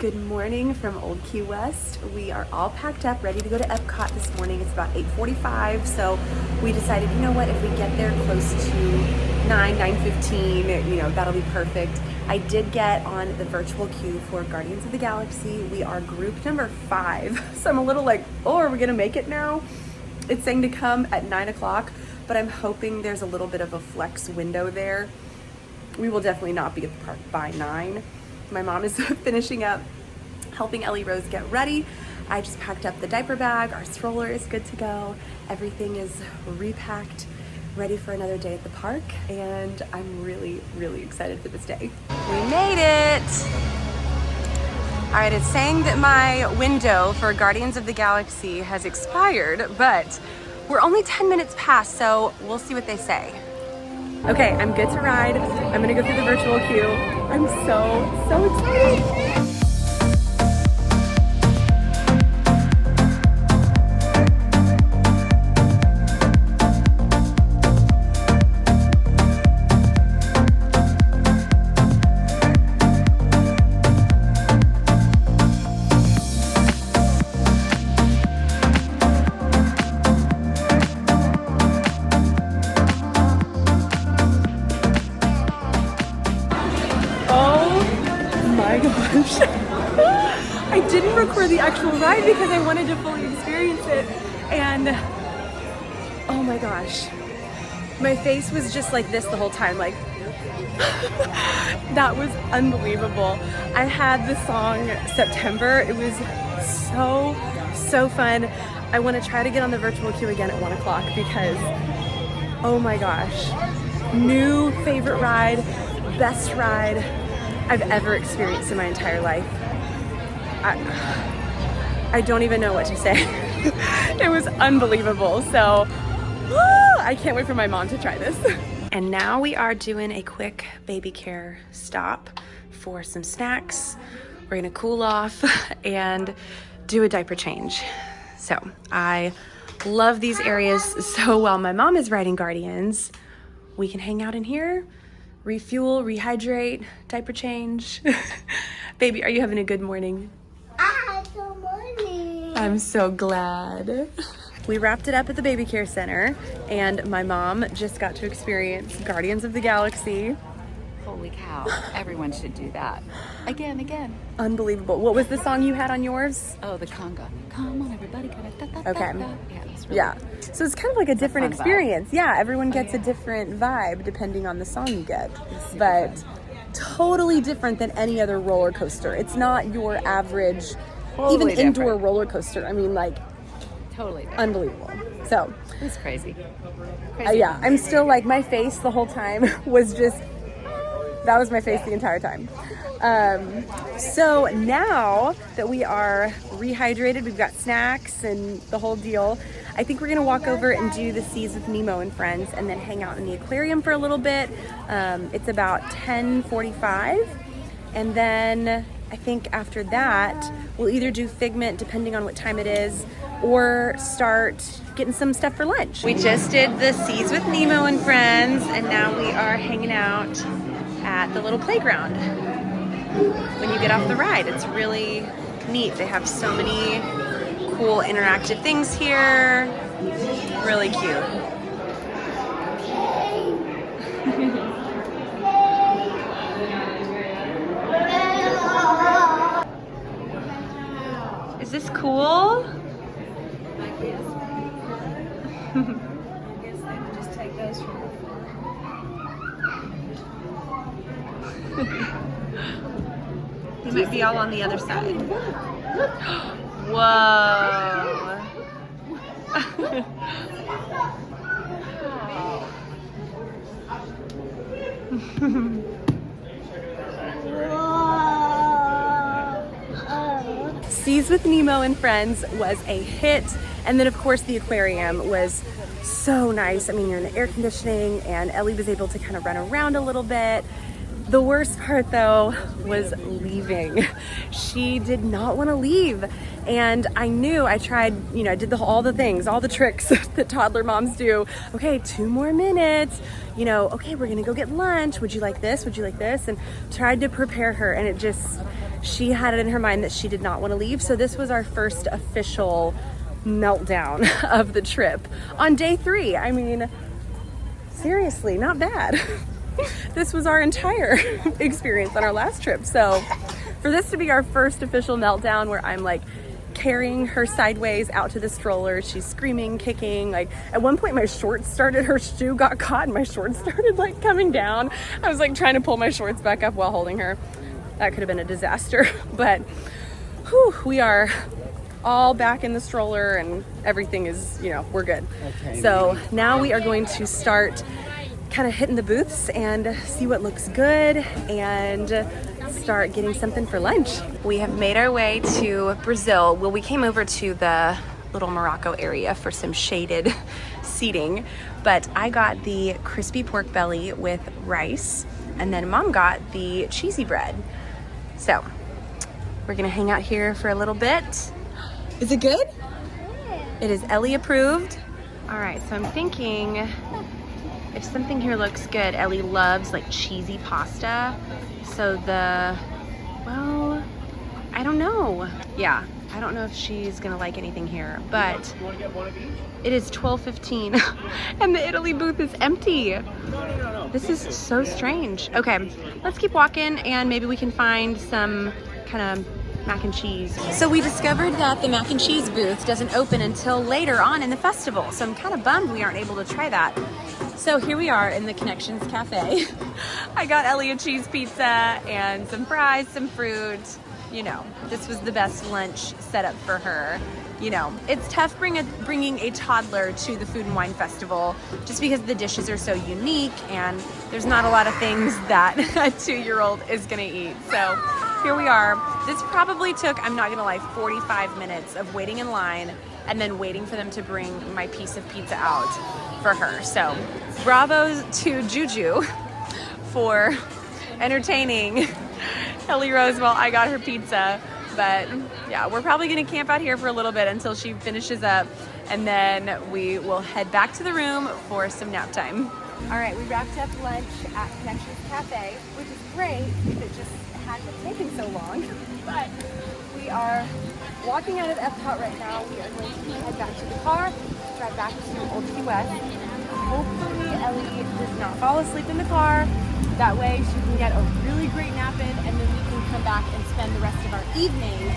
Good morning from Old Key West. We are all packed up, ready to go to Epcot this morning. It's about 8:45, so we decided, you know what, if we get there close to 9:15, that'll be perfect. I did get on the virtual queue for Guardians of the Galaxy. We are group number 5, so I'm a little like, oh, are we gonna make it now? It's saying to come at 9 o'clock, but I'm hoping there's a little bit of a flex window there. We will definitely not be at the park by 9. My mom is finishing up helping Ellie Rose get ready. I just packed up the diaper bag. Our stroller is good to go. Everything is repacked, ready for another day at the park, and I'm really, really excited for this day. We made it! All right, it's saying that my window for Guardians of the Galaxy has expired, but we're only 10 minutes past, so we'll see what they say. Okay, I'm good to ride. I'm gonna go through the virtual queue. I'm so excited. I didn't record the actual ride because I wanted to fully experience it, and oh my gosh, my face was just like this the whole time, like that was unbelievable. I had the song September. It was so fun. I want to try to get on the virtual queue again at 1 o'clock because oh my gosh, new favorite ride, best ride I've ever experienced in my entire life. I don't even know what to say. It was unbelievable. So I can't wait for my mom to try this. And now we are doing a quick baby care stop for some snacks. We're gonna cool off and do a diaper change. So I love these areas so well. My mom is riding Guardians. We can hang out in here, refuel, rehydrate, diaper change. Baby, are you having a good morning? Good morning. I'm so glad. We wrapped it up at the baby care center, and my mom just got to experience Guardians of the Galaxy. Holy cow, everyone should do that. Again. Unbelievable. What was the song you had on yours? Oh, the conga. Come on, everybody. Okay. Yeah. So it's kind of like a different fun vibe. experience. Yeah, everyone gets a different vibe depending on the song you get. But totally different than any other roller coaster. It's not your average, Totally even indoor different. roller coaster. I mean, like, Totally different. unbelievable. So, It's crazy. yeah, I'm still like, my face the whole time was just, that was my face the entire time. So now that we are rehydrated, we've got snacks and the whole deal, I think we're gonna walk over and do the Seas with Nemo and Friends and then hang out in the aquarium for a little bit. It's about 10:45, and then I think after that, we'll either do Figment, depending on what time it is, or start getting some stuff for lunch. We just did the Seas with Nemo and Friends, and now we are hanging out at the little playground. When you get off the ride, it's really neat. They have so many cool interactive things here. Really cute. Is this cool? Just take those from He might be all on the other side. Whoa. Seas with Nemo and Friends was a hit, and then of course the aquarium was so nice. I mean, you're in the air conditioning, and Ellie was able to kind of run around a little bit. The worst part though was leaving. She did not want to leave. And I knew, I tried, I did all the things, all the tricks that toddler moms do. Okay, 2 more minutes. Okay, we're gonna go get lunch. Would you like this? Would you like this? And tried to prepare her, and she had it in her mind that she did not want to leave. So this was our first official meltdown of the trip on day 3. I mean, seriously, not bad. This was our entire experience on our last trip. So for this to be our first official meltdown, where I'm like carrying her sideways out to the stroller, she's screaming, kicking. Like at one point her shoe got caught and my shorts started like coming down. I was like trying to pull my shorts back up while holding her. That could have been a disaster, but we are all back in the stroller and everything is, we're good. Okay. So now we are going to start kind of hitting the booths and see what looks good and start getting something for lunch. We have made our way to Brazil. Well, we came over to the little Morocco area for some shaded seating, but I got the crispy pork belly with rice, and then Mom got the cheesy bread. So we're gonna hang out here for a little bit. Is it good? It is Ellie approved. All right, so I'm thinking if something here looks good, Ellie loves like cheesy pasta. So I don't know. Yeah, I don't know if she's gonna like anything here, but you want to get one of each? It is 12:15 and the Italy booth is empty. No. This is so strange. Okay, let's keep walking and maybe we can find some kind of mac and cheese. So we discovered that the mac and cheese booth doesn't open until later on in the festival. So I'm kind of bummed we aren't able to try that. So here we are in the Connections Cafe. I got Ellie a cheese pizza and some fries, some fruit. This was the best lunch setup for her. It's tough bringing a toddler to the Food and Wine Festival just because the dishes are so unique and there's not a lot of things that a 2-year-old is gonna eat. So here we are. This probably took, I'm not gonna lie, 45 minutes of waiting in line and then waiting for them to bring my piece of pizza out for her. So bravo to Juju for entertaining Ellie Rose while I got her pizza. But yeah, we're probably gonna camp out here for a little bit until she finishes up, and then we will head back to the room for some nap time. All right, we wrapped up lunch at Connections Cafe, which is great if it just hadn't taken so long. But we are walking out of Epcot right now. We are going to head back to the car, drive back to Old Key West. Hopefully Ellie does not fall asleep in the car. That way she can get a really great nap in, and then we can come back and spend the rest of our evening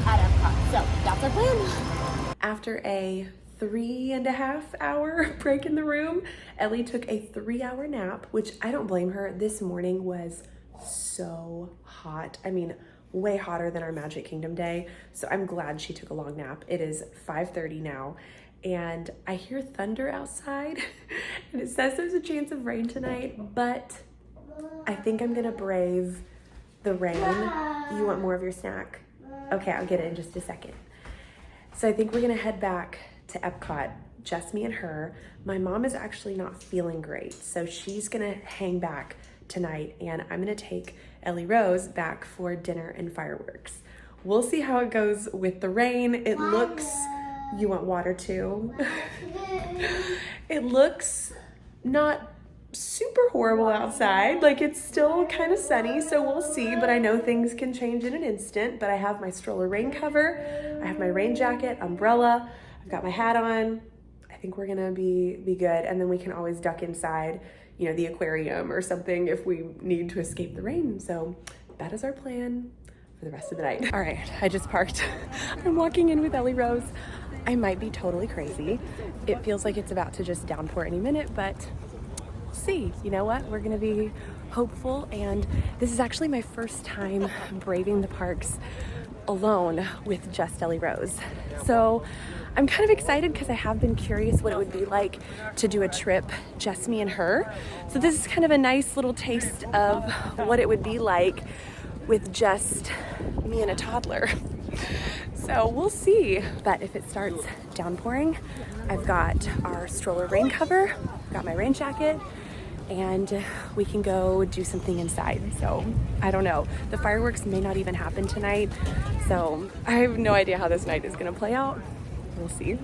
at Epcot. So that's our plan. After a 3.5 hour break in the room, Ellie took a 3-hour nap, which I don't blame her. This morning was so hot. I mean, way hotter than our Magic Kingdom day. So I'm glad she took a long nap. It is 5:30 now. And I hear thunder outside and it says there's a chance of rain tonight, but I think I'm gonna brave the rain. You want more of your snack? Okay, I'll get it in just a second. So I think we're gonna head back to Epcot, just me and her. My mom is actually not feeling great, so she's gonna hang back tonight, and I'm gonna take Ellie Rose back for dinner and fireworks. We'll see how it goes with the rain. It looks, you want water too? It looks not super horrible outside. Like, it's still kind of sunny, so we'll see, but I know things can change in an instant. But I have my stroller rain cover, I have my rain jacket, umbrella, I've got my hat on. I think we're gonna be good, and then we can always duck inside, the aquarium or something if we need to escape the rain. So that is our plan for the rest of the night. All right, I just parked. I'm walking in with Ellie Rose. I might be totally crazy. It feels like it's about to just downpour any minute, but see, you know what? We're gonna be hopeful, and this is actually my first time braving the parks alone with just Ellie Rose. So I'm kind of excited because I have been curious what it would be like to do a trip just me and her. So this is kind of a nice little taste of what it would be like with just me and a toddler. So we'll see. But if it starts downpouring, I've got our stroller rain cover, got my rain jacket, and we can go do something inside. So I don't know. The fireworks may not even happen tonight. So I have no idea how this night is gonna play out. We'll see.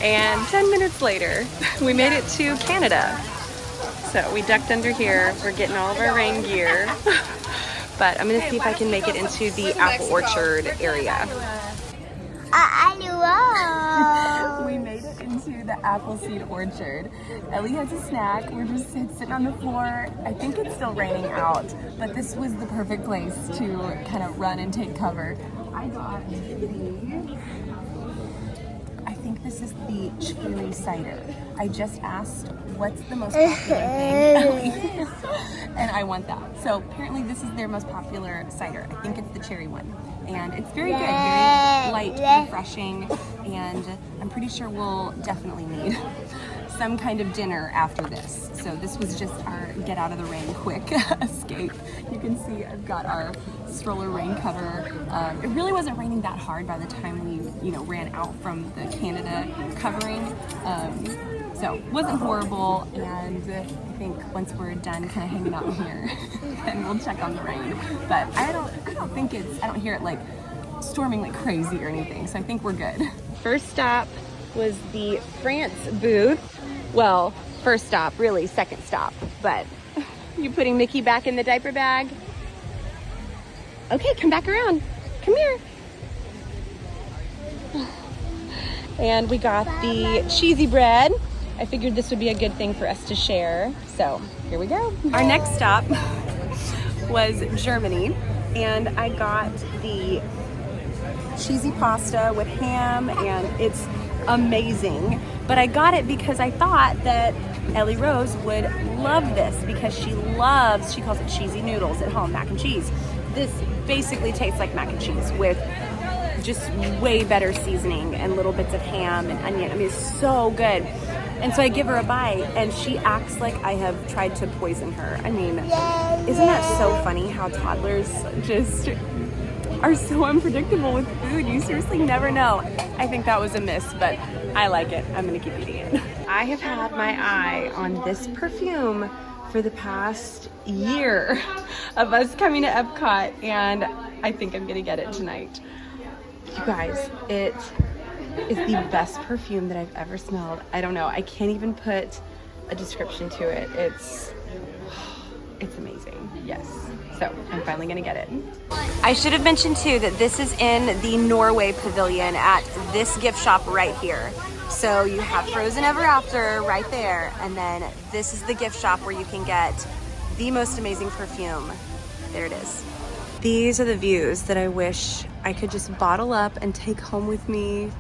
And 10 minutes later, we made it to Canada. So we ducked under here. We're getting all of our rain gear. But I'm gonna see if I can make it into the apple orchard area. We made it into the apple seed orchard. Ellie has a snack. We're just sitting on the floor. I think it's still raining out, but this was the perfect place to kind of run and take cover. I got I think this is the cherry cider. I just asked what's the most popular thing, and I want that. So apparently this is their most popular cider. I think it's the cherry one. And it's very good, very light, refreshing, and I'm pretty sure we'll definitely need some kind of dinner after this. So this was just our get out of the rain quick escape. You can see I've got our stroller rain cover. It really wasn't raining that hard by the time we, ran out from the Canada covering. So it wasn't horrible, and I think once we're done kind of hanging out in here, then we'll check on the rain. But I don't hear it like storming like crazy or anything, so I think we're good. First stop was the France booth. Well, first stop, really, second stop. But you putting Mickey back in the diaper bag? Okay, come back around. Come here. And we got the cheesy bread. I figured this would be a good thing for us to share. So here we go. Our next stop was Germany, and I got the cheesy pasta with ham, and it's amazing. But I got it because I thought that Ellie Rose would love this because she calls it cheesy noodles at home, mac and cheese. This basically tastes like mac and cheese with just way better seasoning and little bits of ham and onion. I mean, it's so good. And so I give her a bite, and she acts like I have tried to poison her. I mean, isn't that so funny how toddlers just are so unpredictable with food? You seriously never know. I think that was a miss, but I like it. I'm gonna keep eating it. I have had my eye on this perfume for the past year of us coming to Epcot, and I think I'm gonna get it tonight. You guys, it is the best perfume that I've ever smelled. I don't know, I can't even put a description to it. It's amazing, yes. So I'm finally gonna get it. I should have mentioned too that this is in the Norway pavilion at this gift shop right here. So you have Frozen Ever After right there, and then this is the gift shop where you can get the most amazing perfume. There it is. These are the views that I wish I could just bottle up and take home with me.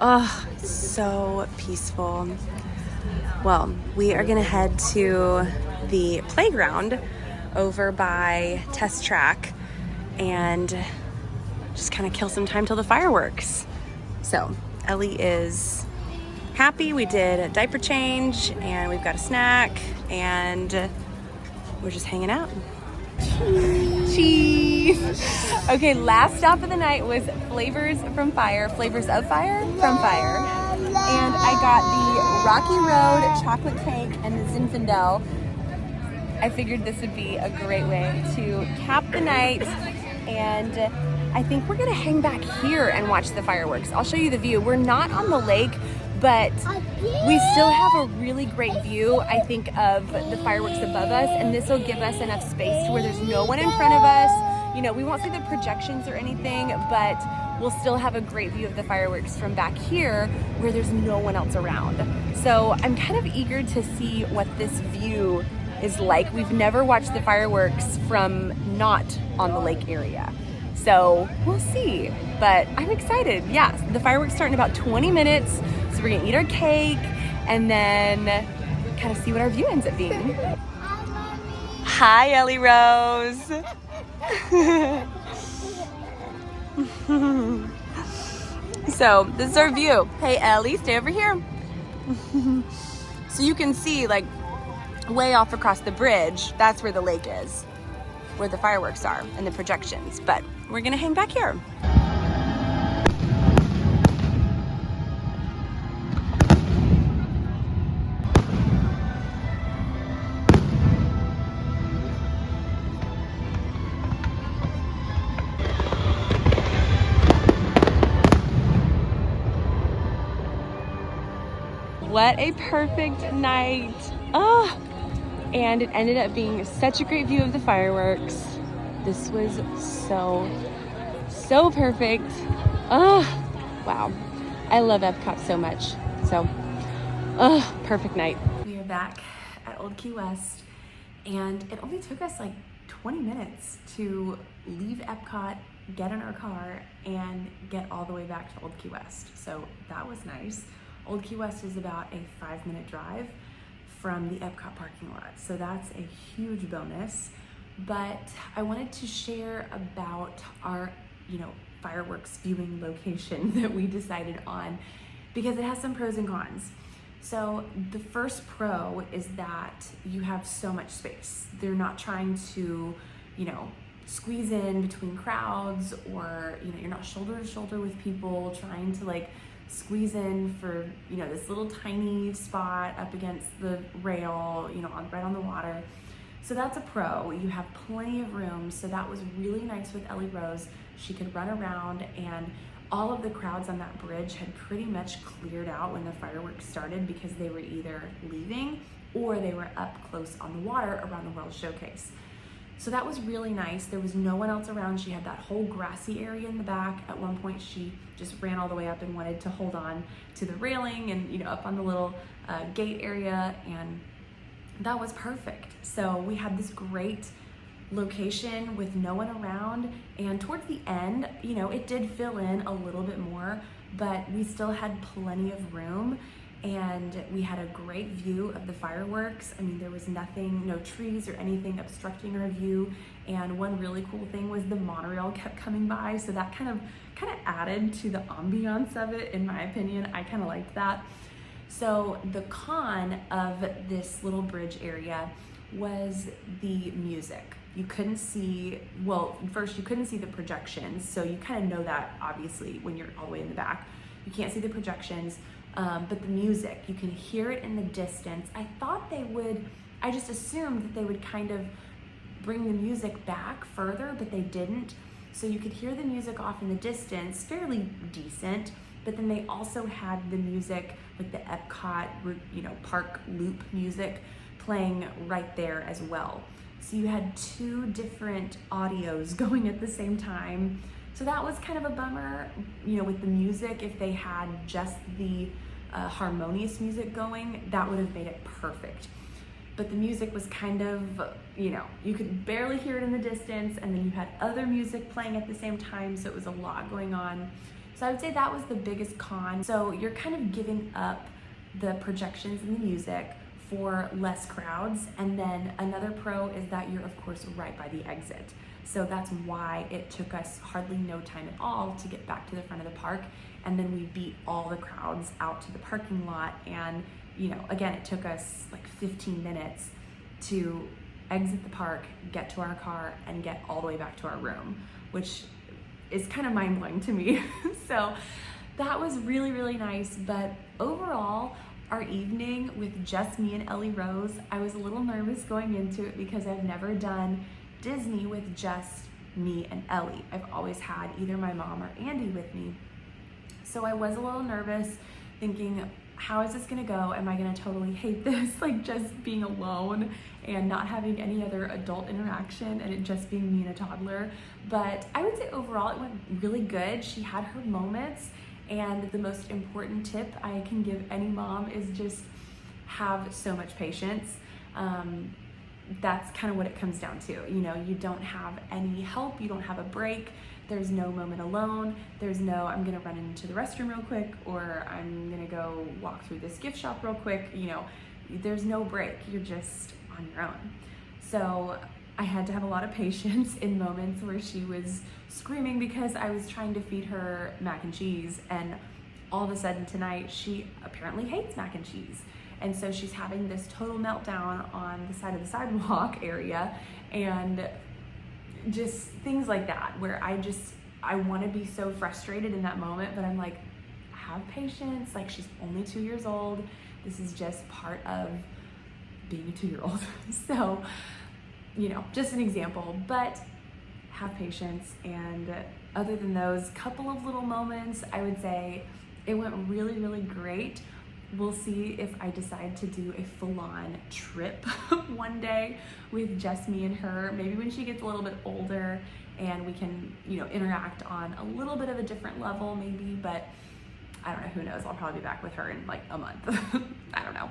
Oh, it's so peaceful. Well, we are gonna head to the playground over by Test Track and just kind of kill some time till the fireworks. So Ellie is happy. We did a diaper change and we've got a snack and we're just hanging out. Cheese. Okay, last stop of the night was Flavors of Fire from Fire. And I got the Rocky Road chocolate cake and the Zinfandel. I figured this would be a great way to cap the night, and I think we're gonna hang back here and watch the fireworks. I'll show you the view. We're not on the lake, but we still have a really great view, I think, of the fireworks above us, and this will give us enough space to where there's no one in front of us. You know, we won't see the projections or anything, but we'll still have a great view of the fireworks from back here where there's no one else around. So I'm kind of eager to see what this view is like. We've never watched the fireworks from not on the lake area. So we'll see, but I'm excited. Yeah, the fireworks start in about 20 minutes. So we're gonna eat our cake and then kind of see what our view ends up being. Hi, Ellie Rose. So this is our view. Hey, Ellie, stay over here. So you can see like way off across the bridge, that's where the lake is, where the fireworks are and the projections, but we're gonna hang back here. what a perfect night. Oh, and it ended up being such a great view of the fireworks. This was so perfect. Oh, wow. I love Epcot so much. So, perfect night. We are back at Old Key West, and it only took us like 20 minutes to leave Epcot, get in our car, and get all the way back to Old Key West. So that was nice. Old Key West is about a 5-minute drive from the Epcot parking lot. So that's a huge bonus. But I wanted to share about our, fireworks viewing location that we decided on, because it has some pros and cons. So the first pro is that you have so much space. They're not trying to, squeeze in between crowds, or, you're not shoulder to shoulder with people trying to like squeeze in for, this little tiny spot up against the rail, right on the water. So that's a pro. You have plenty of room. So that was really nice with Ellie Rose. She could run around, and all of the crowds on that bridge had pretty much cleared out when the fireworks started, because they were either leaving or they were up close on the water around the World Showcase. So that was really nice. There was no one else around. She had that whole grassy area in the back. At one point, she just ran all the way up and wanted to hold on to the railing and, up on the little gate area, and that was perfect. So we had this great location with no one around, and towards the end, it did fill in a little bit more, but we still had plenty of room, and we had a great view of the fireworks. I mean, there was nothing, no trees or anything obstructing our view. And one really cool thing was the monorail kept coming by, so that kind of added to the ambiance of it, in my opinion. I kind of liked that. So the con of this little bridge area was the music. You couldn't see, first you couldn't see the projections, so you kind of know that obviously when you're all the way in the back. You can't see the projections, but the music, you can hear it in the distance. I just assumed that they would kind of bring the music back further, but they didn't. So you could hear the music off in the distance, fairly decent, but then they also had the music, like the Epcot, park loop music playing right there as well. So you had two different audios going at the same time. So that was kind of a bummer, with the music. If they had just the harmonious music going, that would have made it perfect. But the music was kind of, you could barely hear it in the distance, and then you had other music playing at the same time, so it was a lot going on. So I would say that was the biggest con. So you're kind of giving up the projections and the music for less crowds. And then another pro is that you're of course right by the exit. So that's why it took us hardly no time at all to get back to the front of the park. And then we beat all the crowds out to the parking lot. And again, it took us like 15 minutes to exit the park, get to our car, and get all the way back to our room, which is kind of mind-blowing to me. So that was really, really nice. But overall, our evening with just me and Ellie Rose, I was a little nervous going into it because I've never done Disney with just me and Ellie. I've always had either my mom or Andy with me. So I was a little nervous, thinking, how is this gonna go? Am I gonna totally hate this? Like just being alone and not having any other adult interaction, and it just being me and a toddler. But I would say overall it went really good. She had her moments, and the most important tip I can give any mom is just have so much patience. That's kind of what it comes down to. You don't have any help, you don't have a break. There's no moment alone. There's no, I'm gonna run into the restroom real quick, or I'm gonna go walk through this gift shop real quick. There's no break. You're just on your own. So I had to have a lot of patience in moments where she was screaming because I was trying to feed her mac and cheese, and all of a sudden tonight she apparently hates mac and cheese. And so she's having this total meltdown on the side of the sidewalk area, and just things like that where I want to be so frustrated in that moment, but I'm like, have patience. Like, she's only 2 years old. This is just part of being a 2-year-old. So, just an example, but have patience. And other than those couple of little moments, I would say it went really, really great. we'll see if I decide to do a full-on trip one day with just me and her, maybe when she gets a little bit older and we can, you know, interact on a little bit of a different level maybe, but I don't know, who knows? I'll probably be back with her in like a month. I don't know.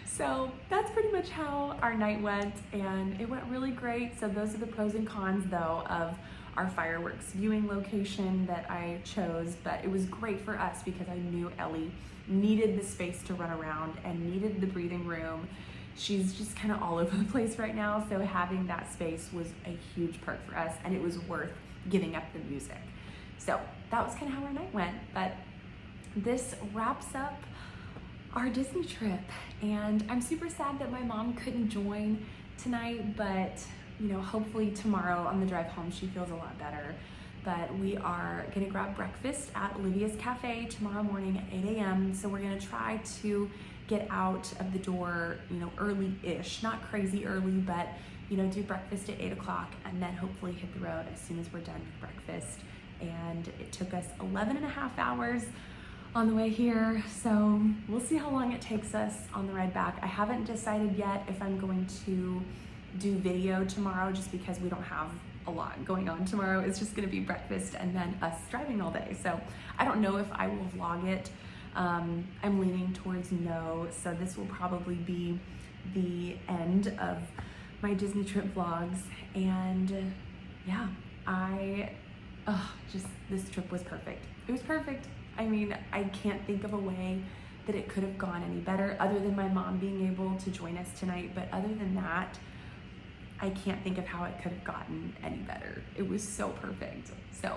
So that's pretty much how our night went, and it went really great. So those are the pros and cons though of our fireworks viewing location that I chose, but it was great for us because I knew Ellie needed the space to run around and needed the breathing room. She's just kind of all over the place right now, so having that space was a huge perk for us, and it was worth giving up the music. So that was kind of how our night went, but this wraps up our Disney trip, and I'm super sad that my mom couldn't join tonight, but you know, hopefully tomorrow on the drive home she feels a lot better. But we are gonna grab breakfast at Olivia's Cafe tomorrow morning at 8 a.m. So we're gonna try to get out of the door, you know, early-ish, not crazy early, but you know, do breakfast at 8 o'clock and then hopefully hit the road as soon as we're done with breakfast. And it took us 11 and a half hours on the way here, so we'll see how long it takes us on the ride back. I haven't decided yet if I'm going to do video tomorrow just because we don't have a lot going on tomorrow. It's just gonna be breakfast and then us driving all day. So I don't know if I will vlog it. I'm leaning towards no, so this will probably be the end of my Disney trip vlogs. And yeah, this trip was perfect. It was perfect. I mean, I can't think of a way that it could have gone any better other than my mom being able to join us tonight. But other than that, I can't think of how it could have gotten any better. It was so perfect. So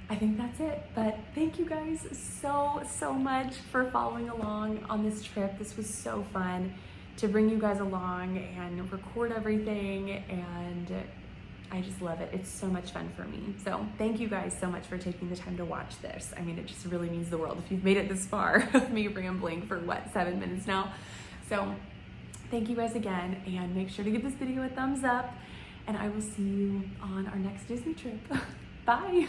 I think that's it. But thank you guys so much for following along on this trip. This was so fun to bring you guys along and record everything, and I just love it. It's so much fun for me. So thank you guys so much for taking the time to watch this. I mean, it just really means the world if you've made it this far of me rambling for what, 7 minutes now. So thank you guys again, and make sure to give this video a thumbs up, and I will see you on our next Disney trip. Bye.